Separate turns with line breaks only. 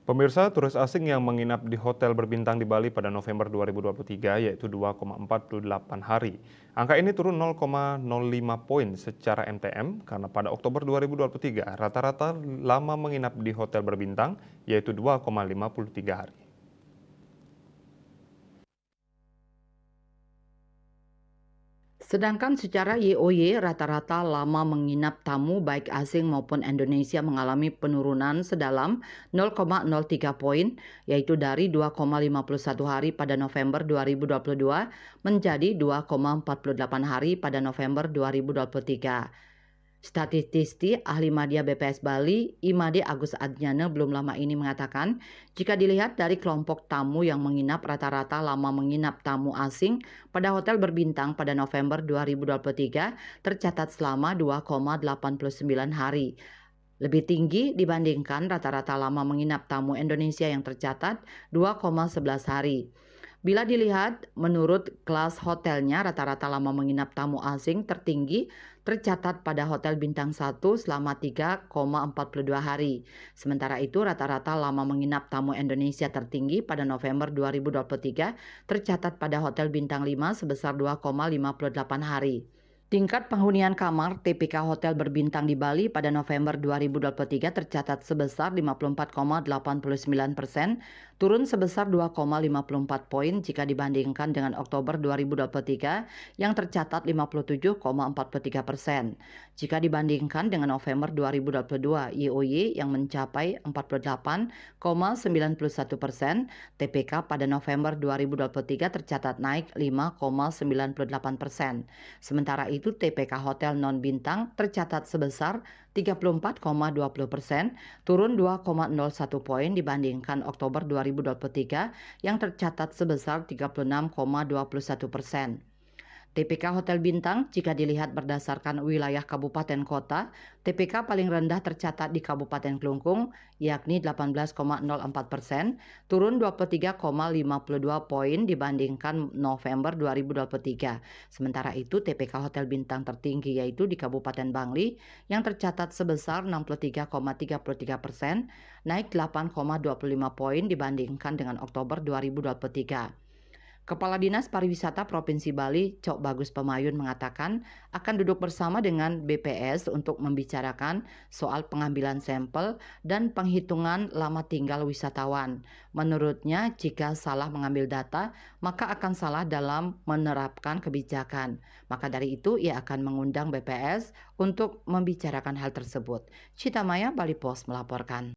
Pemirsa, turis asing yang menginap di hotel berbintang di Bali pada November 2023 yaitu 2,48 hari. Angka ini turun 0,05 poin secara MTM karena pada Oktober 2023 rata-rata lama menginap di hotel berbintang yaitu 2,53 hari.
Sedangkan secara YoY, rata-rata lama menginap tamu baik asing maupun Indonesia mengalami penurunan sedalam 0,03 poin, yaitu dari 2,51 hari pada November 2022 menjadi 2,48 hari pada November 2023. Statistisi ahli media BPS Bali, Imade Agus Adnyana belum lama ini mengatakan, jika dilihat dari kelompok tamu yang menginap rata-rata lama menginap tamu asing pada hotel berbintang pada November 2023 tercatat selama 2,89 hari. Lebih tinggi dibandingkan rata-rata lama menginap tamu Indonesia yang tercatat 2,11 hari. Bila dilihat, menurut kelas hotelnya rata-rata lama menginap tamu asing tertinggi tercatat pada Hotel Bintang 1 selama 3,42 hari. Sementara itu rata-rata lama menginap tamu Indonesia tertinggi pada November 2023 tercatat pada Hotel Bintang 5 sebesar 2,58 hari. Tingkat penghunian kamar TPK Hotel berbintang di Bali pada November 2023 tercatat sebesar 54,89%, turun sebesar 2,54 poin jika dibandingkan dengan Oktober 2023 yang tercatat 57,43%. Jika dibandingkan dengan November 2022, YoY yang mencapai 48,91%, TPK pada November 2023 tercatat naik 5,98%. Sementara itu TPK Hotel non-bintang tercatat sebesar 34,20%, turun 2,01 poin dibandingkan Oktober 2023 yang tercatat sebesar 36,21%. TPK Hotel Bintang jika dilihat berdasarkan wilayah kabupaten kota, TPK paling rendah tercatat di Kabupaten Klungkung yakni 18,04%, turun 23,52 poin dibandingkan November 2023. Sementara itu TPK Hotel Bintang tertinggi yaitu di Kabupaten Bangli yang tercatat sebesar 63,33%, naik 8,25 poin dibandingkan dengan Oktober 2023. Kepala Dinas Pariwisata Provinsi Bali, Cok Bagus Pemayun mengatakan akan duduk bersama dengan BPS untuk membicarakan soal pengambilan sampel dan penghitungan lama tinggal wisatawan. Menurutnya, jika salah mengambil data, maka akan salah dalam menerapkan kebijakan. Maka dari itu, ia akan mengundang BPS untuk membicarakan hal tersebut. Cita Maya, Bali Post melaporkan.